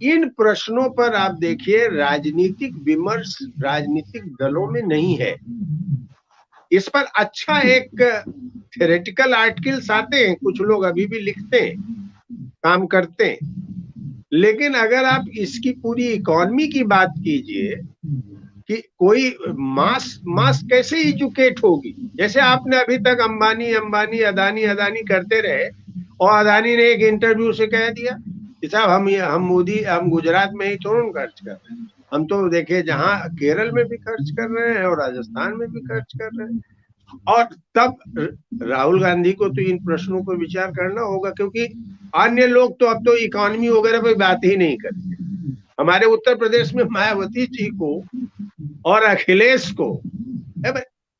इन प्रश्नों पर आप देखिए राजनीतिक विमर्श राजनीतिक दलों में नहीं है। इस पर अच्छा एक थ्योरेटिकल आर्टिकल्स आते हैं, कुछ लोग अभी भी लिखते हैं, काम करते हैं, लेकिन अगर आप इसकी पूरी इकोनॉमी की बात कीजिए कि कोई मास कैसे एजुकेट होगी। जैसे आपने अभी तक अंबानी अंबानी अदानी अदानी करते रहे, और अदानी ने एक इंटरव्यू से कह दिया कि साहब हम गुजरात में ही थोड़ा खर्च कर रहे हैं, हम तो देखिए जहां केरल में भी खर्च कर रहे हैं और राजस्थान में भी खर्च कर रहे हैं। और तब राहुल गांधी को तो इन प्रश्नों पर विचार करना होगा, क्योंकि अन्य लोग तो अब तो इकोनॉमी वगैरह पर बात ही नहीं करते। हमारे उत्तर प्रदेश में मायावती जी को और अखिलेश को,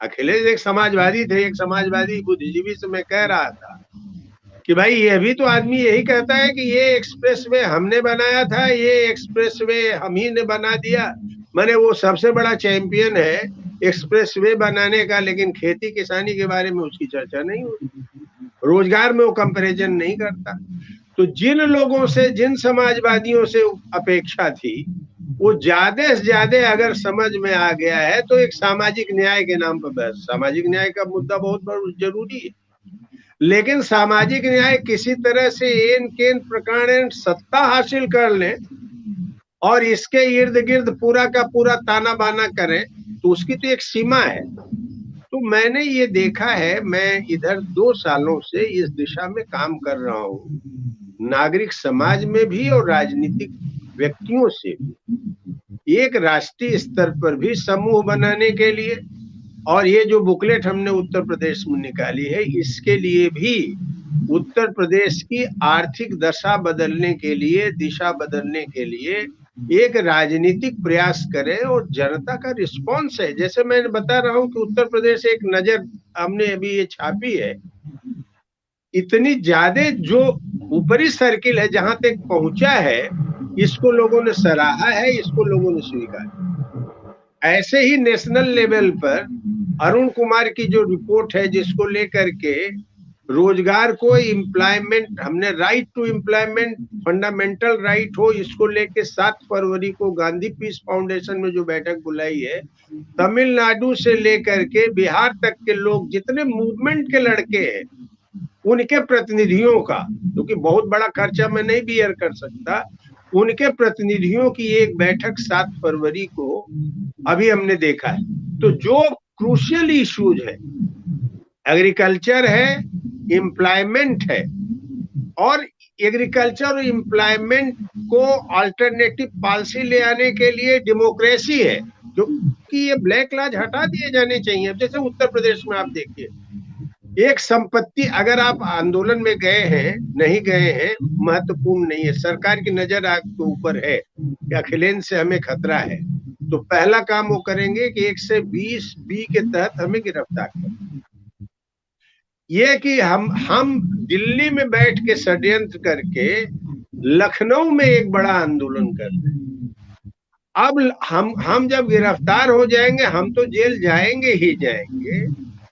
अखिलेश एक समाजवादी थे, एक समाजवादी बुद्धिजीवी से मैं कह रहा था कि भाई ये भी तो आदमी यही कहता है कि ये एक्सप्रेसवे हमने बनाया था, ये एक्सप्रेसवे हम ही ने बना दिया। मैंने वो सबसे बड़ा चैंपियन है एक्सप्रेसवे बनाने का, लेकिन खेती किसानी के बारे में उसकी चर्चा नहीं होती, रोजगार में वो कंपैरिजन नहीं करता। तो जिन लोगों से, जिन समाजवादियों से अपेक्षा थी, वो ज्यादा से ज्यादा अगर समझ में आ गया है तो एक सामाजिक न्याय के नाम पर बहस। सामाजिक न्याय का मुद्दा बहुत जरूरी है, लेकिन सामाजिक न्याय किसी तरह से एन केन प्रकार सत्ता हासिल कर ले और इसके इर्द गिर्द पूरा का पूरा ताना बाना करें, तो उसकी तो एक सीमा है। तो मैंने ये देखा है, मैं इधर 2 सालों से इस दिशा में काम कर रहा हूँ, नागरिक समाज में भी और राजनीतिक व्यक्तियों से भी, एक राष्ट्रीय स्तर पर भी समूह बनाने के लिए। और ये जो बुकलेट हमने उत्तर प्रदेश में निकाली है, इसके लिए भी उत्तर प्रदेश की आर्थिक दशा बदलने के लिए, दिशा बदलने के लिए एक राजनीतिक प्रयास करें, और जनता का रिस्पांस है। जैसे मैं बता रहा हूं कि उत्तर प्रदेश एक नजर हमने अभी ये छापी है, इतनी ज्यादा जो ऊपरी सर्किल है जहां तक पहुंचा है, इसको लोगों ने सराहा है, इसको लोगों ने स्वीकार। ऐसे ही नेशनल लेवल पर अरुण कुमार की जो रिपोर्ट है, जिसको लेकर के रोजगार को एम्प्लॉयमेंट, हमने right to employment, fundamental right हो, इसको लेके 7 फरवरी को गांधी पीस फाउंडेशन में जो बैठक बुलाई है, तमिलनाडु से लेकर के बिहार तक के लोग, जितने मूवमेंट के लड़के हैं, उनके प्रतिनिधियों का, क्योंकि बहुत बड़ा खर्चा मैं नहीं बियर कर सकता, उनके प्रतिनिधियों की एक बैठक 7 फरवरी को अभी हमने देखा है। तो जो क्रूशियल इश्यूज है, एग्रीकल्चर है, एम्प्लॉयमेंट है, और एग्रीकल्चर और एम्प्लॉयमेंट को अल्टरनेटिव पॉलिसी ले आने के लिए डेमोक्रेसी है, जो कि ये ब्लैक लॉज हटा दिए जाने चाहिए। जैसे उत्तर प्रदेश में आप देखिए, एक संपत्ति, अगर आप आंदोलन में गए हैं नहीं गए हैं महत्वपूर्ण नहीं है, सरकार की नजर आपके ऊपर है कि अखिलेश से हमें खतरा है, तो पहला काम वो करेंगे कि 120 बी के तहत हमें गिरफ्तार करें। ये कि हम दिल्ली में बैठ के षड्यंत्र करके लखनऊ में एक बड़ा आंदोलन कर रहे हैं। अब हम जब गिरफ्तार हो जाएंगे, हम तो जेल जाएंगे ही जाएंगे,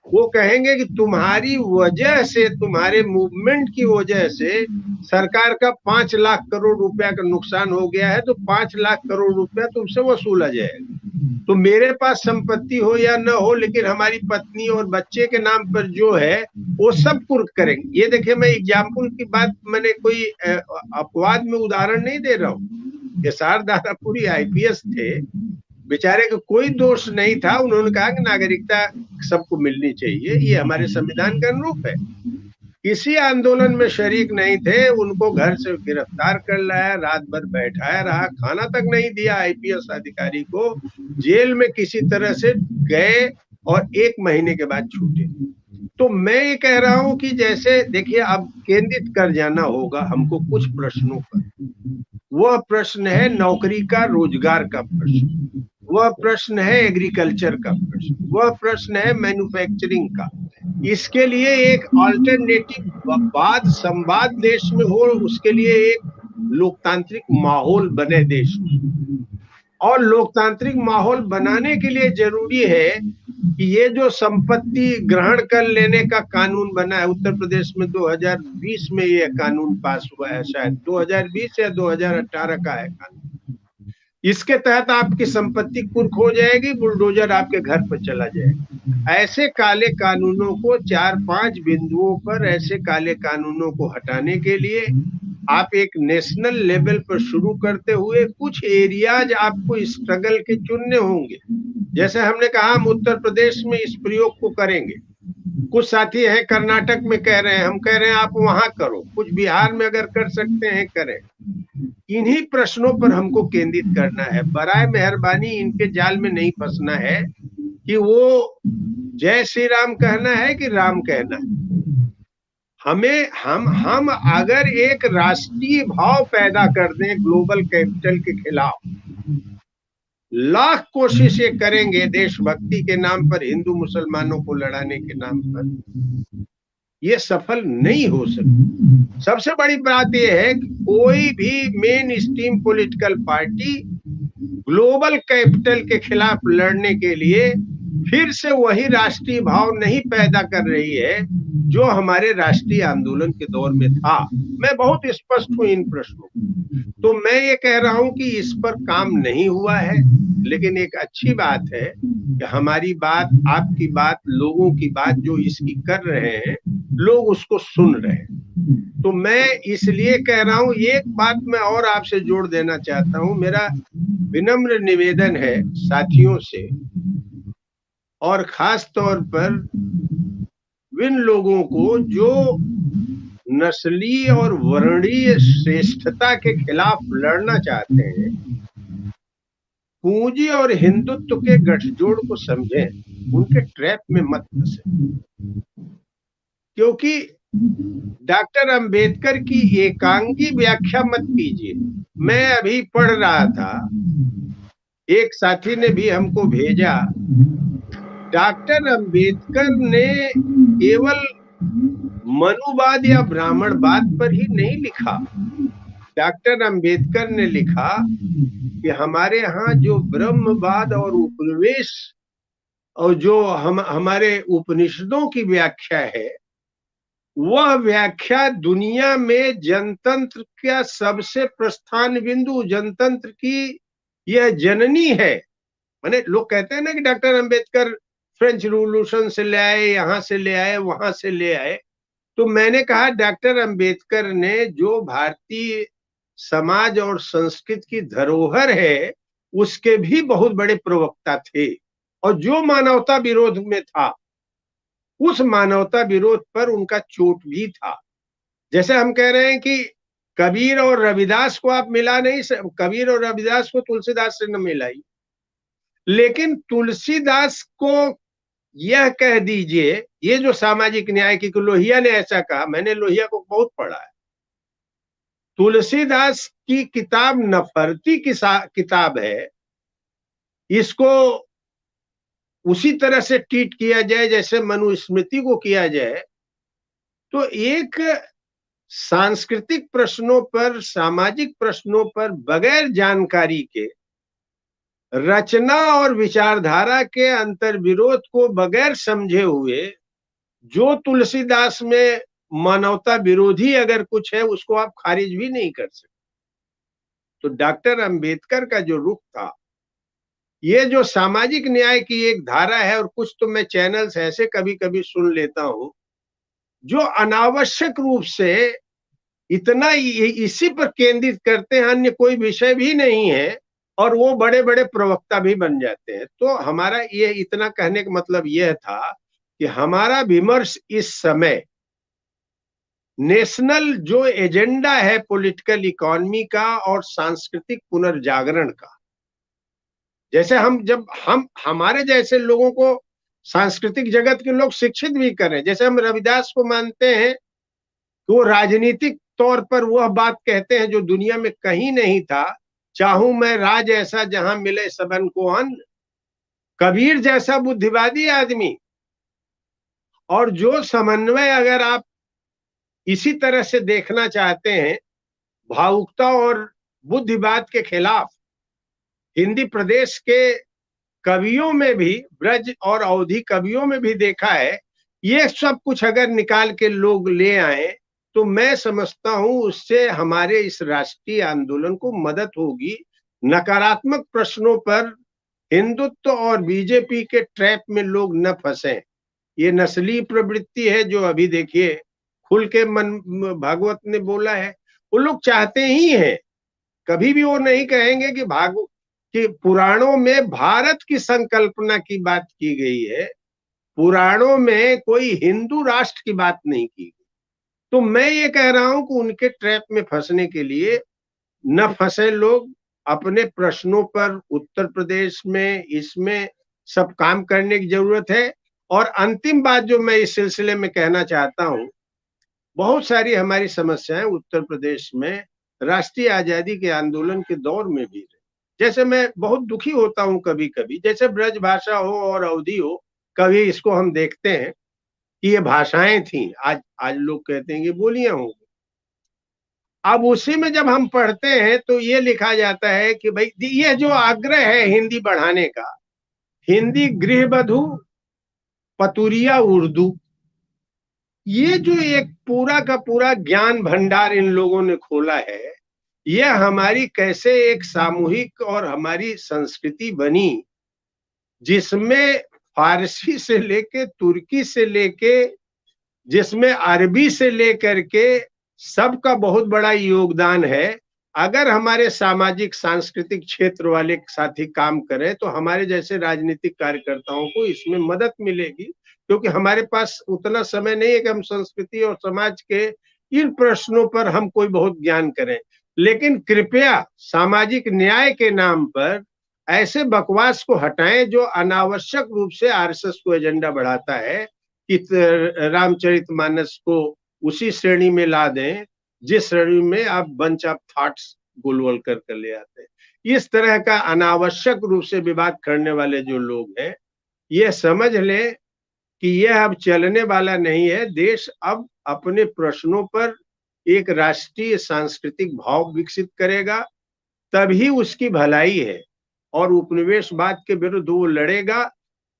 वो कहेंगे कि तुम्हारी वजह से, तुम्हारे मूवमेंट की वजह से सरकार का 5 लाख करोड़ रुपया का नुकसान हो गया है, तो 5 लाख करोड़ रुपया तुमसे वसूला जाएगा। तो मेरे पास संपत्ति हो या न हो, लेकिन हमारी पत्नी और बच्चे के नाम पर जो है वो सब कुर्क करेंगे। ये देखिए, मैं एग्जाम्पल की बात, मैंने कोई अपवाद में उदाहरण नहीं दे रहा हूँ। केसार दानापुरी आईपीएस थे, बेचारे को कोई दोष नहीं था, उन्होंने कहा कि नागरिकता सबको मिलनी चाहिए, ये हमारे संविधान का अनुरूप है। किसी आंदोलन में शरीक नहीं थे, उनको घर से गिरफ्तार कर लाया, रात भर बैठाया रहा, खाना तक नहीं दिया आईपीएस अधिकारी को, जेल में किसी तरह से गए और 1 महीने के बाद छूटे। तो मैं ये कह रहा हूं कि जैसे देखिए, अब केंद्रित कर जाना होगा हमको कुछ प्रश्नों पर। वह प्रश्न है नौकरी का, रोजगार का प्रश्न, वह प्रश्न है एग्रीकल्चर का प्रश्न, वह प्रश्न है मैन्युफैक्चरिंग का। इसके लिए एक अल्टरनेटिव वाद संवाद देश में हो, उसके लिए एक लोकतांत्रिक माहौल बने देश में। और लोकतांत्रिक माहौल बनाने के लिए जरूरी है कि ये जो संपत्ति ग्रहण कर लेने का कानून बना है, उत्तर प्रदेश में 2020 में ये कानून पास हुआ है, शायद 2020 या 2018 का है कानून। इसके तहत आपकी संपत्ति कुर्क हो जाएगी, बुलडोजर आपके घर पर चला जाएगा। ऐसे काले कानूनों को 4-5 बिंदुओं पर, ऐसे काले कानूनों को हटाने के लिए आप एक नेशनल लेवल पर शुरू करते हुए कुछ एरियाज आपको स्ट्रगल के चुनने होंगे। जैसे हमने कहा, हम उत्तर प्रदेश में इस प्रयोग को करेंगे, कुछ साथी हैं कर्नाटक में कह रहे हैं, हम कह रहे हैं आप वहां करो, कुछ बिहार में अगर कर सकते हैं करें। इन्हीं प्रश्नों पर हमको केंद्रित करना है। बराए मेहरबानी इनके जाल में नहीं फंसना है कि वो जय श्री राम कहना है कि राम कहना है। हमें हम अगर एक राष्ट्रीय भाव पैदा कर दें ग्लोबल कैपिटल के खिलाफ, लाख कोशिश ये करेंगे देशभक्ति के नाम पर, हिंदू मुसलमानों को लड़ाने के नाम पर, ये सफल नहीं हो सकती। सबसे बड़ी बात यह है कि कोई भी main stream political party global capital के खिलाफ लड़ने के लिए फिर से वही राष्ट्रीय भाव नहीं पैदा कर रही है जो हमारे राष्ट्रीय आंदोलन के दौर में था। मैं बहुत स्पष्ट हूं इन प्रश्नों। तो मैं ये कह रहा हूं कि इस पर काम नहीं हुआ है, लेकिन एक अच्छी बात है कि हमारी बात, आपकी बात, लोगों की बात जो इसकी कर रहे हैं, लोग उसको सुन रहे हैं। तो मैं इसलिए कह रहा हूं, एक बात मैं और आपसे जोड़ देना चाहता हूं। मेरा विनम्र निवेदन है साथियों से, और खास तौर पर विन लोगों को जो नस्ली और वर्णीय श्रेष्ठता के खिलाफ लड़ना चाहते हैं, पूंजी और हिंदुत्व के गठजोड़ को समझें, उनके ट्रैप में मत फंसे। क्योंकि डॉक्टर अंबेडकर की एकांगी व्याख्या मत कीजिए। मैं अभी पढ़ रहा था, एक साथी ने भी हमको भेजा, डॉक्टर अंबेडकर ने केवल मनुवाद या ब्राह्मणवाद पर ही नहीं लिखा। डॉक्टर अंबेडकर ने लिखा कि हमारे यहाँ जो ब्रह्मवाद और उपनिवेश और जो हमारे उपनिषदों की व्याख्या है, वह व्याख्या दुनिया में जनतंत्र का सबसे प्रस्थान बिंदु, जनतंत्र की यह जननी है। माने लोग कहते हैं ना कि डॉक्टर अंबेडकर फ्रेंच रिवॉल्यूशन से ले आए, यहां से ले आए, वहां से ले आए। तो मैंने कहा डॉक्टर अंबेडकर ने जो भारतीय समाज और संस्कृति की धरोहर है, उसके भी बहुत बड़े प्रवक्ता थे, और जो मानवता विरोध में था, उस मानवता विरोध पर उनका चोट भी था। जैसे हम कह रहे हैं कि कबीर और रविदास को आप मिला नहीं, कबीर और रविदास को तुलसीदास से न मिलाई, लेकिन तुलसीदास को यह कह दीजिए, ये जो सामाजिक न्याय की, लोहिया ने ऐसा कहा, मैंने लोहिया को बहुत पढ़ा है। तुलसीदास की किताब नफरती की किताब है, इसको उसी तरह से ट्रीट किया जाए जैसे मनुस्मृति को किया जाए, तो एक सांस्कृतिक प्रश्नों पर, सामाजिक प्रश्नों पर बगैर जानकारी के, रचना और विचारधारा के अंतर विरोध को बगैर समझे हुए, जो तुलसीदास में मानवता विरोधी अगर कुछ है, उसको आप खारिज भी नहीं कर सकते। तो डॉक्टर अंबेडकर का जो रुख था, ये जो सामाजिक न्याय की एक धारा है, और कुछ तो मैं चैनल्स ऐसे कभी कभी सुन लेता हूं जो अनावश्यक रूप से इतना इसी पर केंद्रित करते हैं, अन्य कोई विषय भी नहीं है, और वो बड़े बड़े प्रवक्ता भी बन जाते हैं। तो हमारा ये इतना कहने का मतलब यह था कि हमारा विमर्श इस समय नेशनल जो एजेंडा है पॉलिटिकल इकोनॉमी का और सांस्कृतिक पुनर्जागरण का, जैसे जब हम हमारे जैसे लोगों को, सांस्कृतिक जगत के लोग शिक्षित भी करें, जैसे हम रविदास को मानते हैं कि वो राजनीतिक तौर पर वह बात कहते हैं जो दुनिया में कहीं नहीं था, चाहूं मैं राज ऐसा जहां मिले सबन को अन्न। कबीर जैसा बुद्धिवादी आदमी, और जो समन्वय अगर आप इसी तरह से देखना चाहते हैं, भावुकता और बुद्धिवाद के खिलाफ, हिंदी प्रदेश के कवियों में भी, ब्रज और अवधी कवियों में भी देखा है, ये सब कुछ अगर निकाल के लोग ले आए, तो मैं समझता हूं उससे हमारे इस राष्ट्रीय आंदोलन को मदद होगी। नकारात्मक प्रश्नों पर हिंदुत्व और बीजेपी के ट्रैप में लोग न फंसे। ये नस्ली प्रवृत्ति है जो अभी देखिए खुल के मन भागवत ने बोला है, वो लोग चाहते ही हैं, कभी भी वो नहीं कहेंगे कि पुराणों में भारत की संकल्पना की बात की गई है, पुराणों में कोई हिंदू राष्ट्र की बात नहीं की गई। तो मैं ये कह रहा हूं कि उनके ट्रैप में फंसने के लिए न फंसे लोग, अपने प्रश्नों पर उत्तर प्रदेश में इसमें सब काम करने की जरूरत है। और अंतिम बात जो मैं इस सिलसिले में कहना चाहता हूं, बहुत सारी हमारी समस्याएं उत्तर प्रदेश में राष्ट्रीय आजादी के आंदोलन के दौर में भी रही। जैसे मैं बहुत दुखी होता हूं कभी कभी, जैसे ब्रज भाषा हो और अवधी हो, कभी इसको हम देखते हैं कि ये भाषाएं थी, आज लोग कहते हैं कि बोलियां हो। अब उसी में जब हम पढ़ते हैं तो ये लिखा जाता है कि भाई ये जो आग्रह है हिंदी बढ़ाने का, हिंदी गृहबधू पतुरिया उर्दू, ये जो एक पूरा का पूरा ज्ञान भंडार इन लोगों ने खोला है, यह हमारी कैसे एक सामूहिक और हमारी संस्कृति बनी, जिसमें फारसी से लेके, तुर्की से लेके, जिसमें अरबी से लेकर के सबका बहुत बड़ा योगदान है। अगर हमारे सामाजिक सांस्कृतिक क्षेत्र वाले साथी काम करें तो हमारे जैसे राजनीतिक कार्यकर्ताओं को इसमें मदद मिलेगी, क्योंकि हमारे पास उतना समय नहीं है कि हम संस्कृति और समाज के इन प्रश्नों पर हम कोई बहुत ज्ञान करें। लेकिन कृपया सामाजिक न्याय के नाम पर ऐसे बकवास को हटाएं जो अनावश्यक रूप से आरएसएस को एजेंडा बढ़ाता है, कि रामचरितमानस को उसी श्रेणी में ला दें जिस श्रेणी में आप बंच ऑफ थॉट्स गोलवल कर ले आते हैं। इस तरह का अनावश्यक रूप से विवाद करने वाले जो लोग हैं, ये समझ लें कि यह अब चलने वाला नहीं है। देश अब अपने प्रश्नों पर एक राष्ट्रीय सांस्कृतिक भाव विकसित करेगा, तभी उसकी भलाई है, और उपनिवेशवाद के विरुद्ध वो लड़ेगा।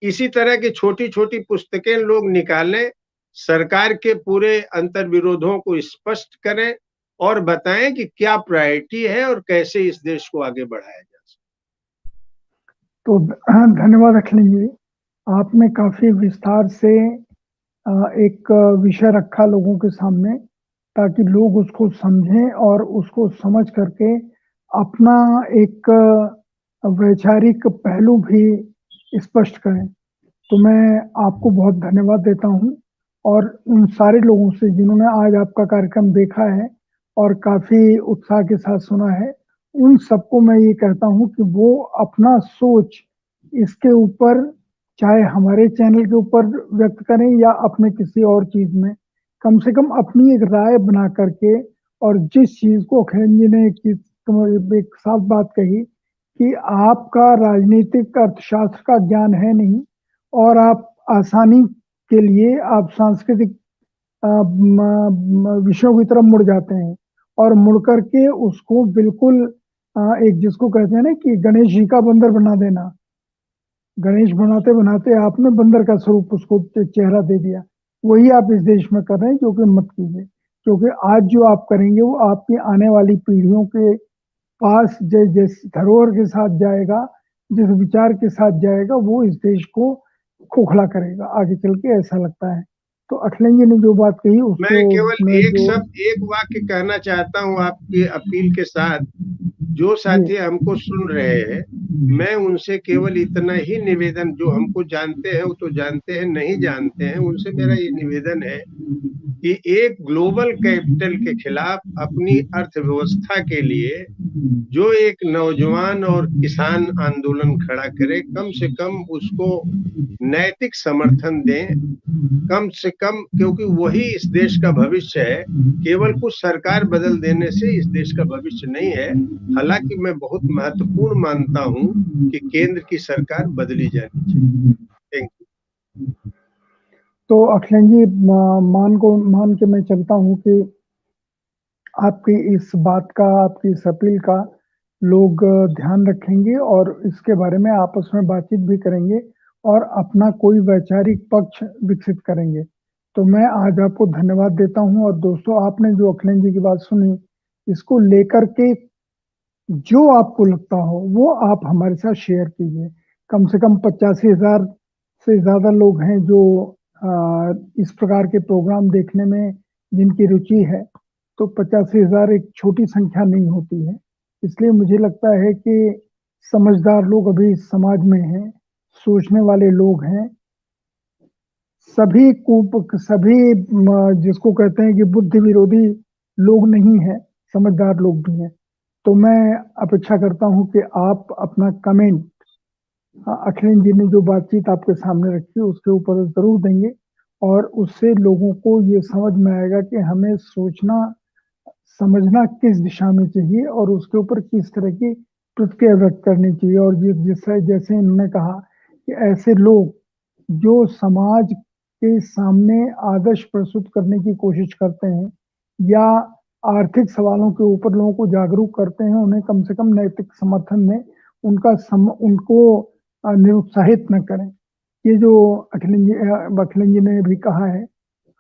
इसी तरह की छोटी-छोटी पुस्तकें लोग निकालें, सरकार के पूरे अंतर्विरोधों को स्पष्ट करें और बताएं कि क्या प्रायोरिटी है और कैसे इस देश को आगे बढ़ाया जा सकता है। तो धन्यवाद अखिलेश जी, आपने काफी विस्तार से एक विषय रखा लोगों के सामने, ताकि लोग उसको समझें और उसको समझ करके अपना एक वैचारिक पहलू भी स्पष्ट करें। तो मैं आपको बहुत धन्यवाद देता हूं, और उन सारे लोगों से जिन्होंने आज आपका कार्यक्रम देखा है और काफी उत्साह के साथ सुना है, उन सबको मैं ये कहता हूं कि वो अपना सोच इसके ऊपर, चाहे हमारे चैनल के ऊपर व्यक्त करें या अपने किसी और चीज में, कम से कम अपनी एक राय बना करके, और जिस चीज को अखिलेश जी ने एक साफ बात कही कि आपका राजनीतिक अर्थशास्त्र का ज्ञान है नहीं, और आप आसानी के लिए आप सांस्कृतिक विषयों की तरफ मुड़ जाते हैं, और मुड़ करके उसको बिल्कुल एक जिसको कहते हैं ना कि गणेश जी का बंदर बना देना। गणेश बनाते बनाते आपने बंदर का स्वरूप उसको चेहरा दे दिया। वही आप इस देश में कर रहे हैं, क्योंकि मत कीजिए, क्योंकि आज जो आप करेंगे वो आपकी आने वाली पीढ़ियों के पास जिस धरोहर के साथ जाएगा, जिस विचार के साथ जाएगा, वो इस देश को खोखला करेगा आगे चल के, ऐसा लगता है। तो अखिलेश जी ने जो बात कही मैं उसको केवल मैं एक जो शब्द, एक वाक्य कहना चाहता हूँ आपकी अपील के साथ। जो जी साथी हमको सुन रहे हैं, मैं उनसे केवल इतना ही निवेदन, जो हमको जानते हैं वो तो जानते हैं, नहीं जानते हैं उनसे मेरा ये निवेदन है कि एक ग्लोबल कैपिटल के खिलाफ अपनी अर्थव्यवस्था के लिए जो एक नौजवान और किसान आंदोलन खड़ा करे, कम से कम उसको नैतिक समर्थन दें, कम से कम, क्योंकि वही इस देश का भविष्य है। केवल कुछ सरकार बदल देने से इस देश का भविष्य नहीं है। हालांकि मैं बहुत महत्वपूर्ण मानता हूं कि केंद्र की सरकार बदली जानी चाहिए। Thank you. तो अखिलेश जी, मान के मैं चलता हूँ कि आपकी इस बात का, आपकी इस अपील का लोग ध्यान रखेंगे, और इसके बारे में आपस में बातचीत भी करेंगे और अपना कोई वैचारिक पक्ष विकसित करेंगे। तो मैं आज आपको धन्यवाद देता हूं, और दोस्तों, आपने जो अखिलेश जी की बात सुनी, इसको लेकर के जो आपको लगता हो वो आप हमारे साथ शेयर कीजिए। कम से कम 85,000 से ज्यादा लोग हैं जो इस प्रकार के प्रोग्राम देखने में जिनकी रुचि है, तो 85,000 एक छोटी संख्या नहीं होती है। इसलिए मुझे लगता है कि समझदार लोग अभी इस समाज में हैं, सोचने वाले लोग हैं, सभी जिसको कहते हैं कि बुद्धि विरोधी लोग नहीं है, समझदार लोग भी हैं। तो मैं अपेक्षा करता हूं कि आप अपना कमेंट अखिलेश जी ने जो बातचीत आपके सामने रखी उसके ऊपर जरूर देंगे, और उससे लोगों को ये समझ में आएगा कि हमें सोचना समझना किस दिशा में चाहिए, और उसके ऊपर किस तरह की प्रतिक्रिया व्यक्त करनी चाहिए। और जैसे जैसे इन्होंने कहा कि ऐसे लोग जो समाज के सामने आदर्श प्रस्तुत करने की कोशिश करते हैं, या आर्थिक सवालों के ऊपर लोगों को जागरूक करते हैं, उन्हें कम से कम नैतिक समर्थन में उनको निरुत्साहित न करें। ये जो अखिलेश जी ने भी कहा है,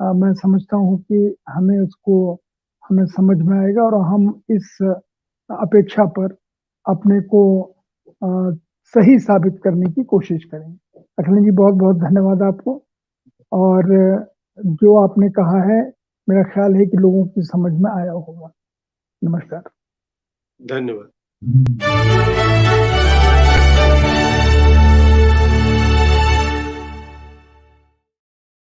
मैं समझता हूँ कि हमें समझ में आएगा, और हम इस अपेक्षा पर अपने को अ, सही साबित करने की कोशिश करेंगे। अखिलेश जी, बहुत बहुत धन्यवाद आपको, और जो आपने कहा है मेरा ख्याल है कि लोगों की समझ में आया होगा। नमस्कार। धन्यवाद।